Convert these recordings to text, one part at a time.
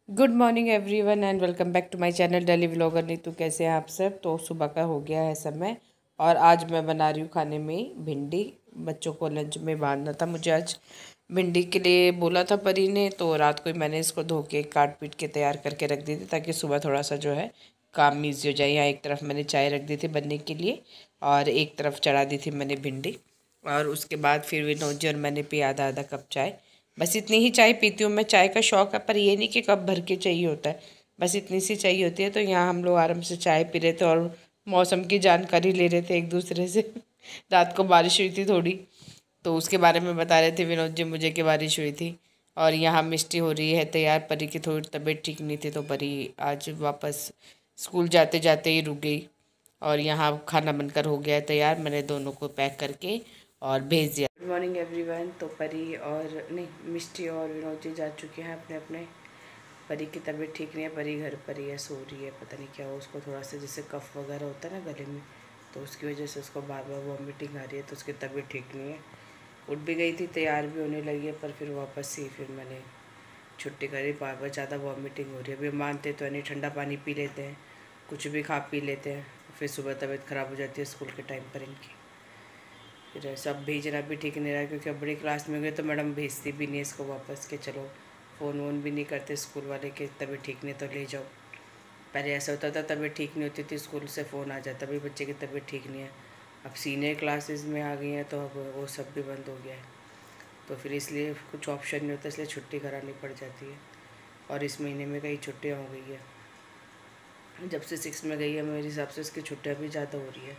Good morning everyone and welcome back to my channel daily vlogger Neetu. कैसे हैं आप सब। तो सुबह का हो गया है समय और आज मैं बना रही हूँ खाने में भिंडी। बच्चों को लंच में बांधना था मुझे। आज भिंडी के लिए बोला था परी ने, तो रात को ही मैंने इसको धो के काट पीट के तैयार करके रख दी थी ताकि सुबह थोड़ा सा जो है काम ईजी हो जाए। यहाँ एक तरफ मैंने चाय रख दी थी बनने के लिए और एक तरफ चढ़ा दी थी मैंने भिंडी। और उसके बाद फिर विनोद जी और मैंने पी आधा आधा कप चाय। बस इतनी ही चाय पीती हूँ मैं। चाय का शौक़ है पर ये नहीं कि कप भर के चाहिए होता है, बस इतनी सी चाहिए होती है। तो यहाँ हम लोग आराम से चाय पी रहे थे और मौसम की जानकारी ले रहे थे एक दूसरे से। रात को बारिश हुई थी थोड़ी, तो उसके बारे में बता रहे थे विनोद जी मुझे कि बारिश हुई थी। और यहाँ मिष्टी हो रही है तैयार। परी की थोड़ी तबीयत ठीक नहीं थी तो परी आज वापस स्कूल जाते जाते ही रुक गई। और यहाँ खाना बनकर हो गया है तैयार। मैंने दोनों को पैक करके और भेज दिया। Good morning everyone. तो परी और नहीं मिष्टी और विनोद जी जा चुके हैं अपने अपने। परी की तबीयत ठीक नहीं है, परी घर पर ही है, सो रही है। पता नहीं क्या हो उसको, थोड़ा सा जैसे कफ वगैरह होता है ना गले में, तो उसकी वजह से उसको बार बार वॉमिटिंग आ रही है, तो उसकी तबीयत ठीक नहीं है। उठ भी गई थी, तैयार भी होने लगी है, पर फिर वापस से फिर मैंने छुट्टी करी। बार बार ज़्यादा वॉमिटिंग हो रही है। अभी मानते तो नहीं, ठंडा पानी पी लेते हैं, कुछ भी खा पी लेते हैं, फिर सुबह तबीयत ख़राब हो जाती है स्कूल के टाइम पर इनकी। फिर सब भेजना भी ठीक नहीं रहा क्योंकि अब बड़ी क्लास में गए तो मैडम भेजती भी नहीं इसको वापस के चलो। फ़ोन वोन भी नहीं करते स्कूल वाले के तबीयत ठीक नहीं तो ले जाओ। पहले ऐसा होता था तबीयत ठीक नहीं होती थी स्कूल से फ़ोन आ जाता भी बच्चे की तबीयत ठीक नहीं है। अब सीनियर क्लासेस में आ गई हैं तो अब वो सब भी बंद हो गया है, तो फिर इसलिए कुछ ऑप्शन नहीं होता, इसलिए छुट्टी करानी पड़ जाती है। और इस महीने में कई छुट्टियाँ हो गई है, जब से 6 में गई है मेरे हिसाब से इसकी छुट्टियाँ भी ज़्यादा हो रही है।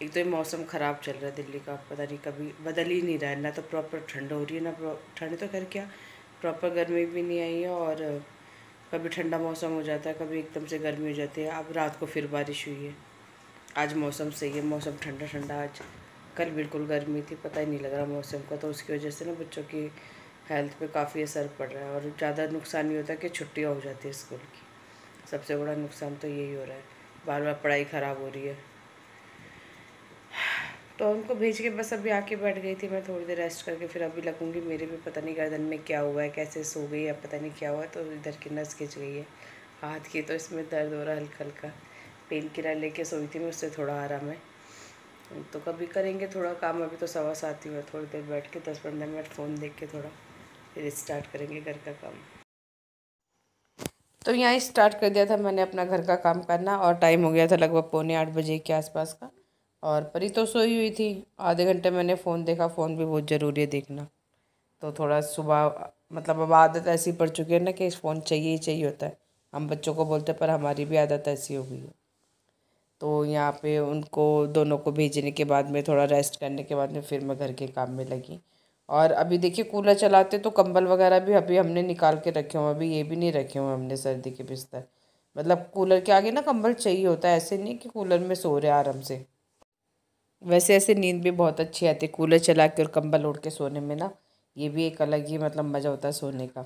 एक तो ये मौसम ख़राब चल रहा है दिल्ली का, पता नहीं कभी बदल ही नहीं रहा है। ना तो प्रॉपर ठंड हो रही है, ना ठंड तो खैर क्या, प्रॉपर गर्मी भी नहीं आई है। और कभी ठंडा मौसम हो जाता है, कभी एकदम से गर्मी हो जाती है। अब रात को फिर बारिश हुई है। आज मौसम सही है, मौसम ठंडा ठंडा। आज कल बिल्कुल गर्मी थी, पता ही नहीं लग रहा मौसम का। तो उसकी वजह से ना बच्चों की हेल्थ पे काफ़ी असर पड़ रहा है। और ज़्यादा नुकसान ये होता है कि छुट्टियाँ हो जाती है स्कूल की। सबसे बड़ा नुकसान तो यही हो रहा है, बार बार पढ़ाई ख़राब हो रही है। तो उनको भेज के बस अभी आके बैठ गई थी मैं, थोड़ी देर रेस्ट करके फिर अभी लगूंगी। मेरे भी पता नहीं गर्दन में क्या हुआ है, कैसे सो गई है, पता नहीं क्या हुआ है, तो इधर की नस खिंच गई है हाथ की, तो इसमें दर्द हो रहा है हल्का हल्का। पेन किलर लेके सोई थी मैं, उससे थोड़ा आराम है। तो कभी करेंगे थोड़ा काम। अभी तो 7:15 हुआ, थोड़ी देर बैठ के 10-15 मिनट फ़ोन देख के थोड़ा फिर स्टार्ट करेंगे घर का काम। तो यहाँ स्टार्ट कर दिया था मैंने अपना घर का काम करना और टाइम हो गया था लगभग 7:45 के आसपास का। और परी तो सोई हुई थी। आधे घंटे मैंने फ़ोन देखा। फ़ोन भी बहुत ज़रूरी है देखना। तो थोड़ा सुबह मतलब अब आदत ऐसी पड़ चुकी है ना कि फ़ोन चाहिए ही चाहिए होता है। हम बच्चों को बोलते पर हमारी भी आदत ऐसी हो गई है। तो यहाँ पे उनको दोनों को भेजने के बाद में थोड़ा रेस्ट करने के बाद में फिर मैं घर के काम में लगी। और अभी देखिए कूलर चलाते तो कंबल वगैरह भी अभी हमने निकाल के रखे हुए, अभी ये भी नहीं रखे हुए हमने सर्दी के बिस्तर। मतलब कूलर के आगे ना कंबल चाहिए होता है, ऐसे नहीं कि कूलर में सो रहे आराम से। वैसे ऐसे नींद भी बहुत अच्छी आती है कूलर चला के और कंबल ओढ़ के सोने में ना। ये भी एक अलग ही मतलब मज़ा होता है सोने का।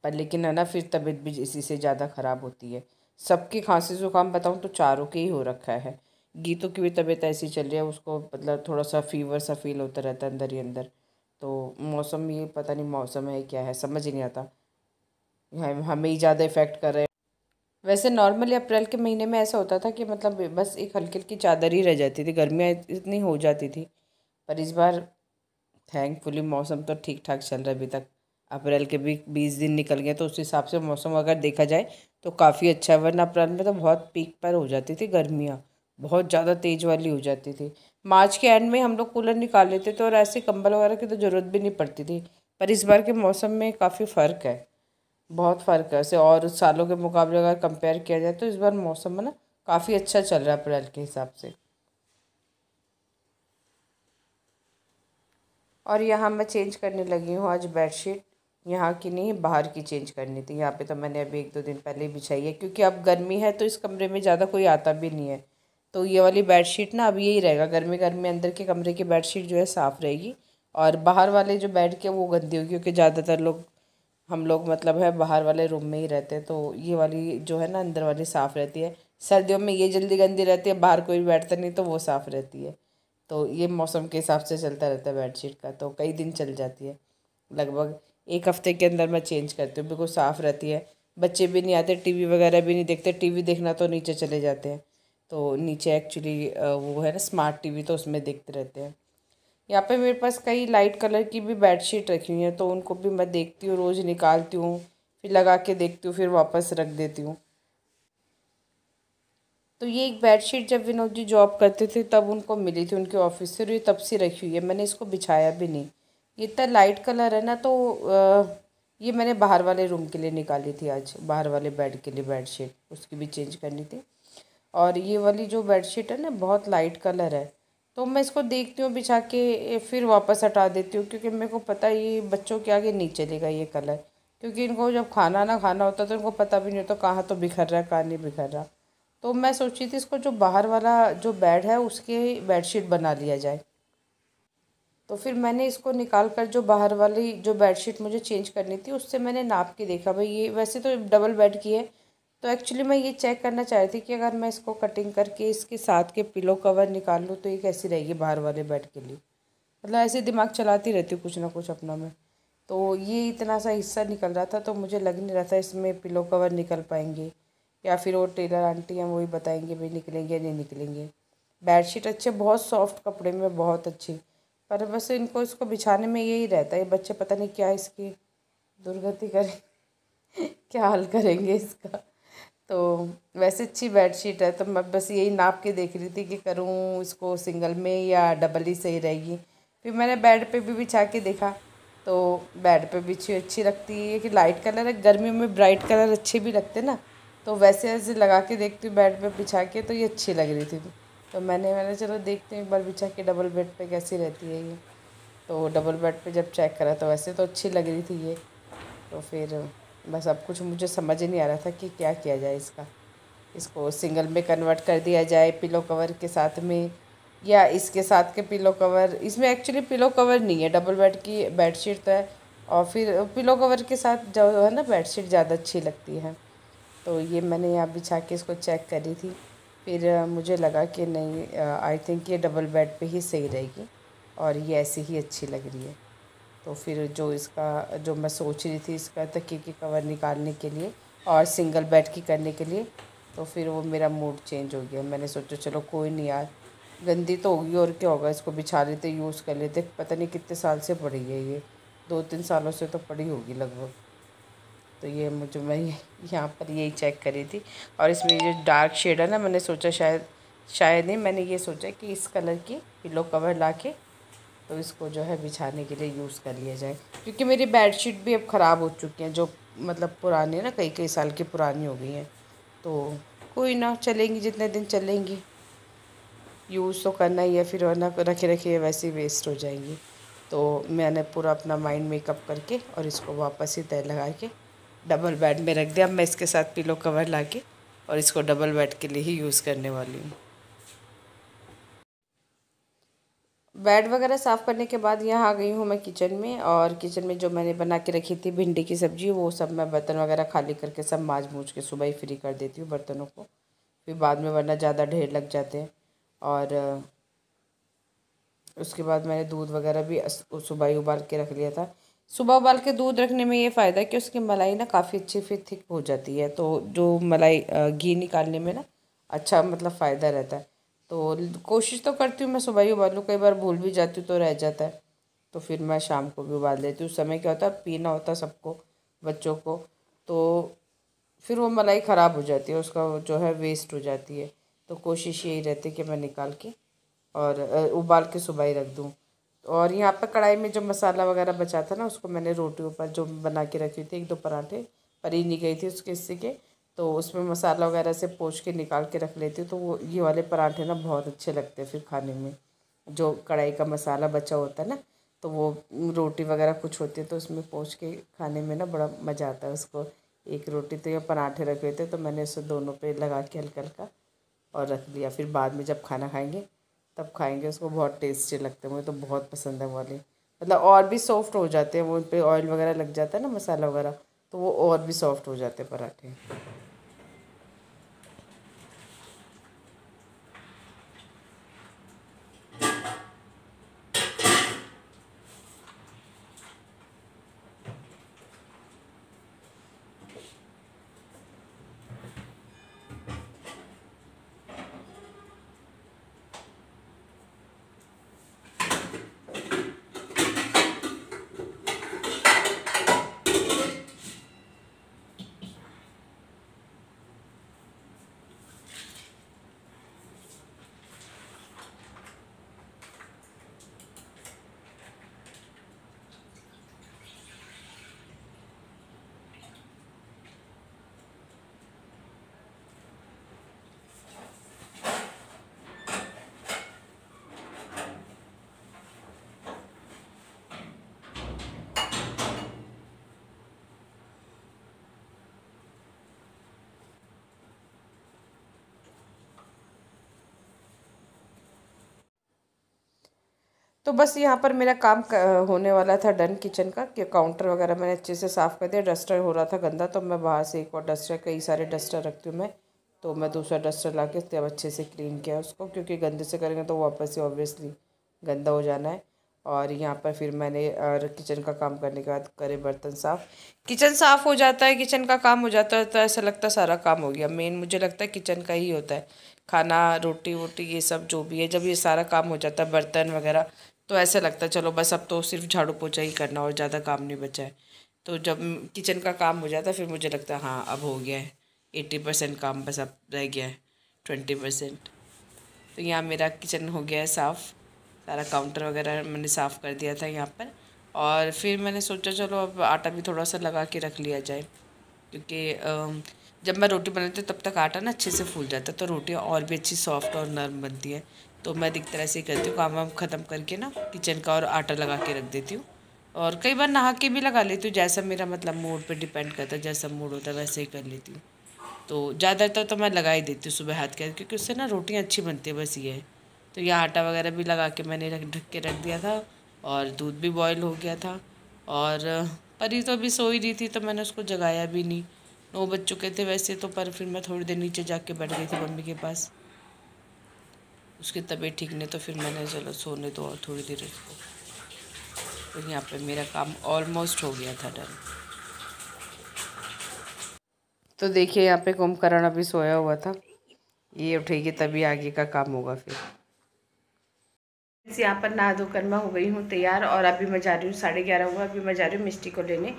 पर लेकिन है ना फिर तबीयत भी इसी से ज़्यादा ख़राब होती है। सबकी खांसी जुकाम बताऊँ तो चारों के ही हो रखा है। गीतों की भी तबीयत ऐसी चल रही है, उसको मतलब थोड़ा सा फीवर सा फील होता रहता है अंदर ही अंदर। तो मौसम ये पता नहीं मौसम है क्या है समझ ही नहीं आता। हमें ही ज़्यादा इफ़ेक्ट कर रहे हैं। वैसे नॉर्मली अप्रैल के महीने में ऐसा होता था कि मतलब बस एक हल्की हल्की चादर ही रह जाती थी, गर्मियाँ इतनी हो जाती थी। पर इस बार थैंकफुली मौसम तो ठीक ठाक चल रहा है अभी तक। अप्रैल के भी 20 दिन निकल गए तो उस हिसाब से मौसम अगर देखा जाए तो काफ़ी अच्छा है। वरना अप्रैल में तो बहुत पीक पर हो जाती थी गर्मियाँ, बहुत ज़्यादा तेज़ वाली हो जाती थी। मार्च के एंड में हम लोग कूलर निकाल लेते थे और ऐसे कंबल वगैरह की तो ज़रूरत भी नहीं पड़ती थी। पर इस बार के मौसम में काफ़ी फ़र्क है, बहुत फ़र्क है। ऐसे और सालों के मुकाबले अगर कंपेयर किया जाए तो इस बार मौसम में ना काफ़ी अच्छा चल रहा है अप्रैल के हिसाब से। और यहाँ मैं चेंज करने लगी हूँ आज बेडशीट। यहाँ की नहीं बाहर की चेंज करनी थी। यहाँ पे तो मैंने अभी 1-2 दिन पहले ही बिछाई है क्योंकि अब गर्मी है तो इस कमरे में ज़्यादा कोई आता भी नहीं है। तो ये वाली बेडशीट ना अब यही रहेगा, गर्मी गर्मी अंदर के कमरे की बेडशीट जो है साफ़ रहेगी। और बाहर वाले जो बेड के वो गंदी होगी क्योंकि ज़्यादातर लोग हम लोग मतलब है बाहर वाले रूम में ही रहते हैं। तो ये वाली जो है ना अंदर वाली साफ़ रहती है। सर्दियों में ये जल्दी गंदी रहती है, बाहर कोई बैठता नहीं तो वो साफ़ रहती है। तो ये मौसम के हिसाब से चलता रहता है बेडशीट का, तो कई दिन चल जाती है। लगभग एक हफ्ते के अंदर मैं चेंज करती हूँ, बिल्कुल साफ़ रहती है। बच्चे भी नहीं आते, टीवी वगैरह भी नहीं देखते, टीवी देखना तो नीचे चले जाते हैं। तो नीचे एक्चुअली वो है ना स्मार्ट टीवी, तो उसमें देखते रहते हैं। यहाँ पे मेरे पास कई लाइट कलर की भी बेडशीट रखी हुई हैं, तो उनको भी मैं देखती हूँ, रोज़ निकालती हूँ, फिर लगा के देखती हूँ, फिर वापस रख देती हूँ। तो ये एक बेडशीट जब विनोद जी जॉब करते थे तब उनको मिली थी उनके ऑफिस से, और ये तब से रखी हुई है, मैंने इसको बिछाया भी नहीं। ये इतना लाइट कलर है ना, तो ये मैंने बाहर वाले रूम के लिए निकाली थी आज, बाहर वाले बेड के लिए बेडशीट, उसकी भी चेंज करनी थी। और ये वाली जो बेडशीट है ना बहुत लाइट कलर है, तो मैं इसको देखती हूँ बिछा के फिर वापस हटा देती हूँ, क्योंकि मेरे को पता है ये बच्चों के आगे नहीं चलेगा ये कलर, क्योंकि इनको जब खाना ना खाना होता तो इनको पता भी नहीं होता कहाँ तो बिखर रहा है कहाँ नहीं बिखर रहा। तो मैं सोची थी इसको जो बाहर वाला जो बेड है उसके बेडशीट बना लिया जाए। तो फिर मैंने इसको निकाल कर जो बाहर वाली जो बेडशीट मुझे चेंज करनी थी उससे मैंने नाप के देखा, भाई ये वैसे तो डबल बेड की है, तो एक्चुअली मैं ये चेक करना चाह रही थी कि अगर मैं इसको कटिंग करके इसके साथ के पिलो कवर निकाल लूँ तो ये कैसी रहेगी बाहर वाले बेड के लिए। मतलब ऐसे दिमाग चलाती रहती हूँ कुछ ना कुछ अपना मैं। तो ये इतना सा हिस्सा निकल रहा था, तो मुझे लग नहीं रहा था इसमें पिलो कवर निकल पाएंगे, या फिर वो टेलर आंटी हैं वही बताएंगे भाई निकलेंगे या नहीं निकलेंगे। बेडशीट अच्छे, बहुत सॉफ्ट कपड़े में, बहुत अच्छी, पर बस इनको इसको बिछाने में यही रहता है, ये बच्चे पता नहीं क्या इसकी दुर्गति करें क्या हाल करेंगे इसका। तो वैसे अच्छी बेडशीट है, तो मैं बस यही नाप के देख रही थी कि करूँ इसको सिंगल में या डबल ही सही रहेगी। फिर मैंने बेड पे भी बिछा के देखा, तो बेड पे बिछी अच्छी लगती है कि लाइट कलर है, गर्मियों में ब्राइट कलर अच्छे भी लगते ना, तो वैसे ऐसे लगा के देखती हूँ बेड पे बिछा के, तो ये अच्छी लग रही थी। तो मैंने चलो देखते हैं एक बार बिछा के डबल बेड पे कैसी रहती है ये। तो डबल बेड पे जब चेक करा तो वैसे तो अच्छी लग रही थी ये। तो फिर बस अब कुछ मुझे समझ नहीं आ रहा था कि क्या किया जाए इसका, इसको सिंगल में कन्वर्ट कर दिया जाए पिलो कवर के साथ में, या इसके साथ के पिलो कवर, इसमें एक्चुअली पिलो कवर नहीं है, डबल बेड की बेडशीट तो है, और फिर पिलो कवर के साथ जो है ना बेडशीट ज़्यादा अच्छी लगती है। तो ये मैंने यहाँ बिछा के इसको चेक करी थी, फिर मुझे लगा कि नहीं, आई थिंक ये डबल बेड पे ही सही रहेगी, और ये ऐसी ही अच्छी लग रही है। तो फिर जो इसका जो मैं सोच रही थी इसका तकिए की कवर निकालने के लिए और सिंगल बेड की करने के लिए, तो फिर वो मेरा मूड चेंज हो गया। मैंने सोचा चलो कोई नहीं यार, गंदी तो होगी और क्या होगा, इसको बिछा लेते यूज़ कर लेते, पता नहीं कितने साल से पड़ी है ये, 2-3 सालों से तो पड़ी होगी लगभग। तो ये मुझे मैं यहाँ पर यही चेक करी थी, और इसमें जो डार्क शेड है ना, मैंने सोचा शायद नहीं, मैंने ये सोचा कि इस कलर की पिलो कवर ला के तो इसको जो है बिछाने के लिए यूज़ कर लिया जाए, क्योंकि मेरी बेडशीट भी अब ख़राब हो चुकी हैं, जो मतलब पुरानी ना कई कई साल की पुरानी हो गई हैं। तो कोई ना, चलेंगी जितने दिन चलेंगी, यूज़ तो करना ही है, फिर वरना रखे रखे वैसे ही वेस्ट हो जाएंगी। तो मैंने पूरा अपना माइंड मेकअप करके और इसको वापस ही तय लगा के डबल बेड में रख दिया। अब मैं इसके साथ पिलो कवर ला के और इसको डबल बेड के लिए ही यूज़ करने वाली हूँ। बेड वगैरह साफ़ करने के बाद यहाँ आ गई हूँ मैं किचन में, और किचन में जो मैंने बना के रखी थी भिंडी की सब्ज़ी, वो सब मैं बर्तन वगैरह खाली करके सब मांज मूझ के सुबह ही फ्री कर देती हूँ बर्तनों को, फिर बाद में वरना ज़्यादा ढेर लग जाते हैं। और उसके बाद मैंने दूध वगैरह भी सुबह ही उबाल के रख लिया था। सुबह उबाल के दूध रखने में ये फ़ायदा है कि उसकी मलाई ना काफ़ी अच्छी फिर थिक हो जाती है, तो जो मलाई घी निकालने में ना अच्छा मतलब फ़ायदा रहता है। तो कोशिश तो करती हूँ मैं सुबह ही उबालूँ, कई बार भूल भी जाती हूँ तो रह जाता है, तो फिर मैं शाम को भी उबाल देती हूँ। उस समय क्या होता है पीना होता है सबको, बच्चों को, तो फिर वो मलाई ख़राब हो जाती है, उसका जो है वेस्ट हो जाती है। तो कोशिश यही रहती है कि मैं निकाल के और उबाल के सुबह ही रख दूँ। और यहाँ पर कढ़ाई में जो मसाला वगैरह बचा था ना, उसको मैंने रोटियों पर जो बना के रखी थी, 1-2 पराठे परी नहीं गई थी उसके हिस्से के, तो उसमें मसाला वगैरह से पोंछ के निकाल के रख लेती हूँ, तो वो ये वाले पराठे ना बहुत अच्छे लगते हैं फिर खाने में। जो कढ़ाई का मसाला बचा होता है ना, तो वो रोटी वगैरह कुछ होती है तो उसमें पोंछ के खाने में ना बड़ा मज़ा आता है उसको। एक रोटी तो या पराठे रखे थे, तो मैंने उसे दोनों पे लगा के हल्का हल्का और रख लिया, फिर बाद में जब खाना खाएंगे तब खाएंगे उसको, बहुत टेस्टी लगते हैं, मुझे तो बहुत पसंद है वो वाले। मतलब और भी सॉफ्ट हो जाते हैं वो, उन पर ऑयल वगैरह लग जाता है ना मसाला वगैरह, तो वो और भी सॉफ्ट हो जाते हैं पराठे। तो बस यहाँ पर मेरा काम होने वाला था डन किचन का, कि काउंटर वगैरह मैंने अच्छे से साफ़ कर दिया। डस्टर हो रहा था गंदा, तो मैं बाहर से एक और डस्टर, कई सारे डस्टर रखती हूँ मैं, तो मैं दूसरा डस्टर ला के तब अच्छे से क्लीन किया उसको, क्योंकि गंदे से करेंगे तो वापस से ऑब्वियसली गंदा हो जाना है। और यहाँ पर फिर मैंने किचन का काम करने के बाद करे बर्तन साफ़। किचन साफ़ हो जाता है, किचन का काम हो जाता है तो ऐसा लगता है सारा काम हो गया। मेन मुझे लगता है किचन का ही होता है, खाना रोटी वोटी ये सब जो भी है, जब ये सारा काम हो जाता है बर्तन वगैरह, तो ऐसा लगता है चलो बस अब तो सिर्फ झाड़ू पोछा ही करना और ज़्यादा काम नहीं बचा है। तो जब किचन का काम हो जाता है फिर मुझे लगता है हाँ अब हो गया है, 80% काम बस अब रह गया है 20%। तो यहाँ मेरा किचन हो गया है साफ़, सारा काउंटर वगैरह मैंने साफ़ कर दिया था यहाँ पर। और फिर मैंने सोचा चलो अब आटा भी थोड़ा सा लगा के रख लिया जाए, क्योंकि जब मैं रोटी बनाती हूँ तब तक आटा ना अच्छे से फूल जाता है, तो रोटियाँ और भी अच्छी सॉफ्ट और नरम बनती है। तो मैं अधिक तरह से ही करती हूँ, काम वाम ख़त्म करके ना किचन का और आटा लगा के रख देती हूँ। और कई बार नहा के भी लगा लेती हूँ, जैसा मेरा मतलब मूड पे डिपेंड करता है, जैसा मूड होता है वैसे ही कर लेती हूँ। तो ज़्यादातर तो मैं लगा ही देती हूँ सुबह हाथ के, क्योंकि उससे ना रोटियाँ अच्छी बनती है, बस ये है। तो यह आटा वगैरह भी लगा के मैंने ढक के रख दिया था, और दूध भी बॉयल हो गया था। और परी तो अभी सो ही रही थी, तो मैंने उसको जगाया भी नहीं, 9 बज चुके थे वैसे तो, पर फिर मैं थोड़ी देर नीचे जाके बैठ गई थी मम्मी के पास, उसकी तबीयत ठीक नहीं, तो फिर मैंने चलो सोने दो और थोड़ी देर उसको। तो यहाँ पे मेरा काम ऑलमोस्ट हो गया था डन। तो देखिए यहाँ पे कुंभकर्ण अभी सोया हुआ था, ये उठेगी तभी आगे का काम होगा फिर। यहाँ पर नहा धोकर मैं हो गई हूँ तैयार, और अभी मैं जा रही हूँ, 11:30 हुआ, अभी मैं जा रही हूँ मिस्टी को लेने,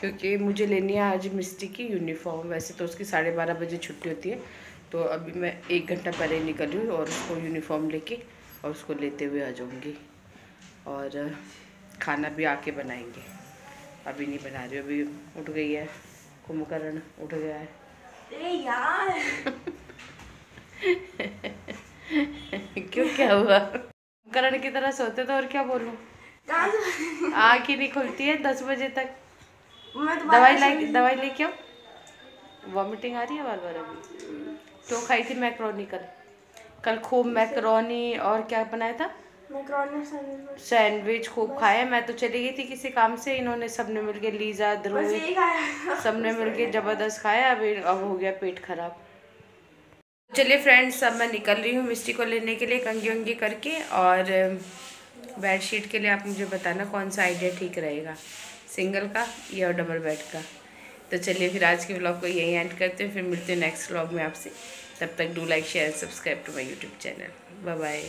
क्योंकि मुझे लेनी है आज मिस्टी की यूनिफॉर्म। वैसे तो उसकी 12:30 बजे छुट्टी होती है, तो अभी मैं 1 घंटा पहले निकल रही हूँ और उसको यूनिफॉर्म लेके और उसको लेते हुए आ जाऊँगी। और खाना भी आके बनाएंगे, अभी नहीं बना रही हूँ। अभी उठ गई है कुंभकर्ण, उठ गया है। अरे यार क्यों, क्या हुआ? करण की तरह सोते तो और क्या बोलूं, आँख ही नहीं खुलती है 10 बजे तक। दवाई लेके आओ, वॉमिटिंग आ रही है बार बार। अभी तो खाई थी मैक्रोनी कल खूब मैक्रोनी, और क्या बनाया था, मैक्रोनी सैंडविच खूब खाया। मैं तो चली गई थी किसी काम से, इन्होंने सबने मिलके, लीजा ध्रुव सबने मिलके जबरदस्त खाया। अब हो गया पेट खराब। चलिए फ्रेंड्स, अब मैं निकल रही हूँ मिस्टी को लेने के लिए, कंघी उंगी करके। और बेडशीट के लिए आप मुझे बताना कौन सा आइडिया ठीक रहेगा, सिंगल का या डबल बेड का। तो चलिए फिर आज के व्लॉग को यहीं एंड करते हैं, फिर मिलते हैं नेक्स्ट व्लॉग में आपसे। तब तक do like share subscribe to my YouTube channel. Bye bye.